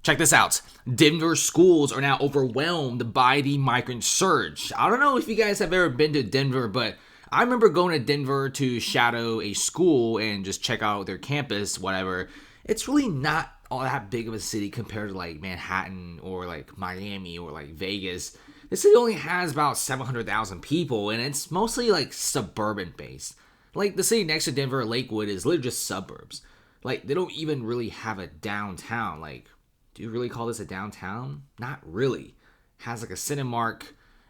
Check this out. Denver schools are now overwhelmed by the migrant surge. I don't know if you guys have ever been to Denver, but I remember going to Denver to shadow a school and just check out their campus, whatever. It's really not all that big of a city compared to like Manhattan or like Miami or like Vegas. The city only has about 700,000 people and it's mostly like suburban based. Like the city next to Denver, Lakewood, is literally just suburbs. Like they don't even really have a downtown. Like, do you really call this a downtown? Not really. It has like a Cinemark,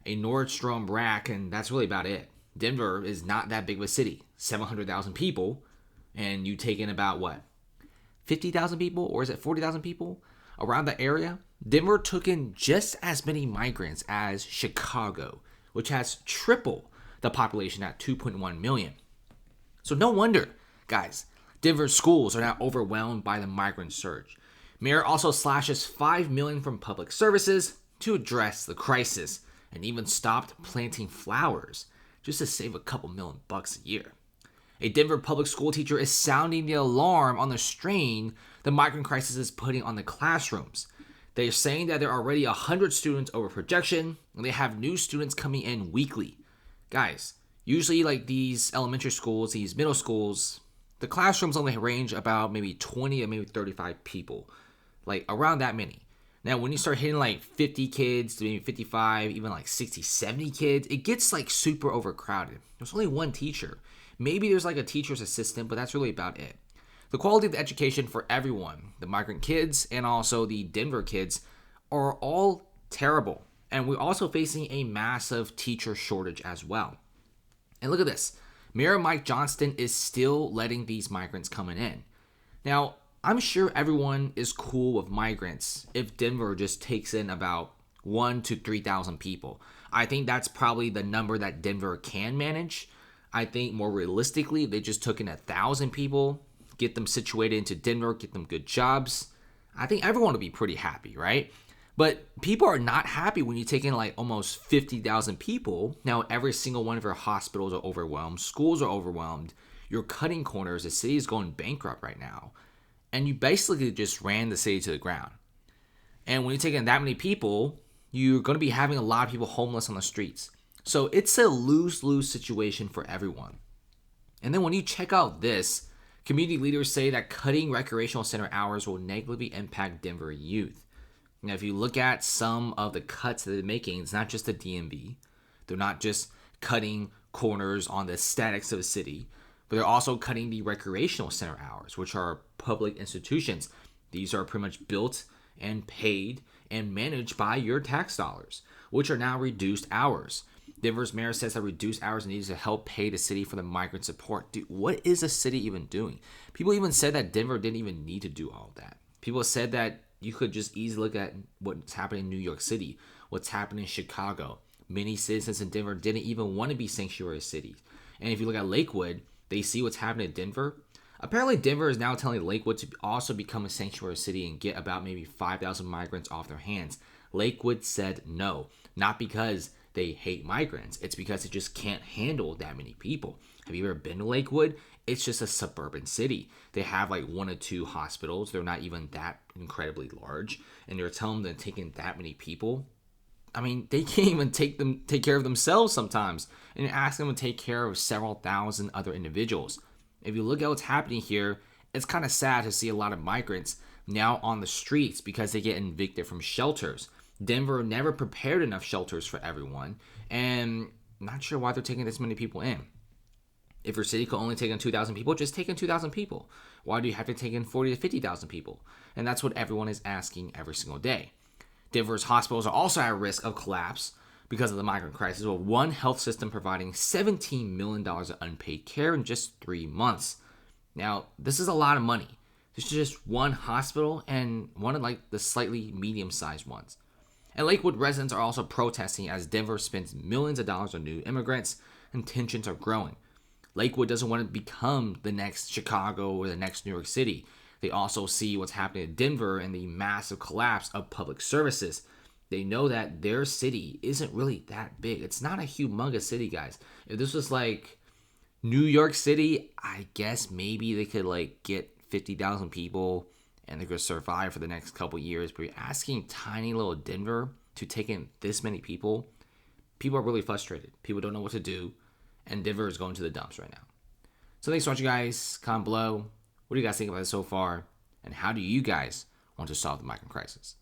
a Nordstrom rack, and that's really about it. Denver is not that big of a city. 700,000 people, and you take in about what? 50,000 people, or is it 40,000 people around the area? Denver took in just as many migrants as Chicago, which has triple the population at 2.1 million. So no wonder, guys, Denver schools are now overwhelmed by the migrant surge. Mayor also slashes $5 million from public services to address the crisis and even stopped planting flowers just to save a couple $1,000,000 a year. A Denver public school teacher is sounding the alarm on the strain the migrant crisis is putting on the classrooms. They're saying that there are already 100 students over projection and they have new students coming in weekly. Guys, usually like these elementary schools, these middle schools, the classrooms only range about maybe 20 or maybe 35 people. Like around that many. Now, when you start hitting like 50 kids to maybe 55, even like 60, 70 kids, it gets like super overcrowded. There's only one teacher. Maybe there's like a teacher's assistant, but that's really about it. The quality of the education for everyone, the migrant kids and also the Denver kids, are all terrible. And we're also facing a massive teacher shortage as well. And look at this. Mayor Mike Johnston is still letting these migrants coming in. Now, I'm sure everyone is cool with migrants if Denver just takes in about 1,000 to 3,000 people. I think that's probably the number that Denver can manage. I think more realistically, they just took in 1,000 people, get them situated into Denver, get them good jobs. I think everyone will be pretty happy, right? But people are not happy when you take in like almost 50,000 people. Now, every single one of your hospitals are overwhelmed. Schools are overwhelmed. You're cutting corners. The city is going bankrupt right now. And you basically just ran the city to the ground. And when you take in that many people, you're going to be having a lot of people homeless on the streets. So it's a lose-lose situation for everyone. And then when you check out this, community leaders say that cutting recreational center hours will negatively impact Denver youth. Now, if you look at some of the cuts that they're making, it's not just the DMV. They're not just cutting corners on the aesthetics of the city, but they're also cutting the recreational center hours, which are public institutions. These are pretty much built and paid and managed by your tax dollars, which are now reduced hours. Denver's mayor says that reduced hours needs to help pay the city for the migrant support. Dude, what is the city even doing? People even said that Denver didn't even need to do all of that. People said that you could just easily look at what's happening in New York City, what's happening in Chicago. Many citizens in Denver didn't even want to be sanctuary cities. And if you look at Lakewood, they see what's happening in Denver. Apparently, Denver is now telling Lakewood to also become a sanctuary city and get about maybe 5,000 migrants off their hands. Lakewood said no, not because they hate migrants. It's because it just can't handle that many people. Have you ever been to Lakewood? It's just a suburban city. They have like 1 or 2 hospitals. They're not even that incredibly large. And they're telling them to take in that many people. I mean, they can't even take care of themselves sometimes. And you're asking them to take care of several thousand other individuals. If you look at what's happening here, it's kind of sad to see a lot of migrants now on the streets because they get evicted from shelters. Denver never prepared enough shelters for everyone, and I'm not sure why they're taking this many people in. If your city could only take in 2,000 people, just take in 2,000 people. Why do you have to take in 40 to 50,000 people? And that's what everyone is asking every single day. Denver's hospitals are also at risk of collapse because of the migrant crisis, with one health system providing $17 million of unpaid care in just 3 months. Now, this is a lot of money. This is just one hospital and one of like the slightly medium-sized ones. And Lakewood residents are also protesting as Denver spends millions of dollars on new immigrants and tensions are growing. Lakewood doesn't want to become the next Chicago or the next New York City. They also see what's happening in Denver and the massive collapse of public services. They know that their city isn't really that big. It's not a humongous city, guys. If this was like New York City, I guess maybe they could like get 50,000 people and they're going to survive for the next couple years. But you're asking tiny little Denver to take in this many people. People are really frustrated. People don't know what to do, and Denver is going to the dumps right now. So thanks for watching, guys. Comment below. What do you guys think about this so far? And how do you guys want to solve the migrant crisis?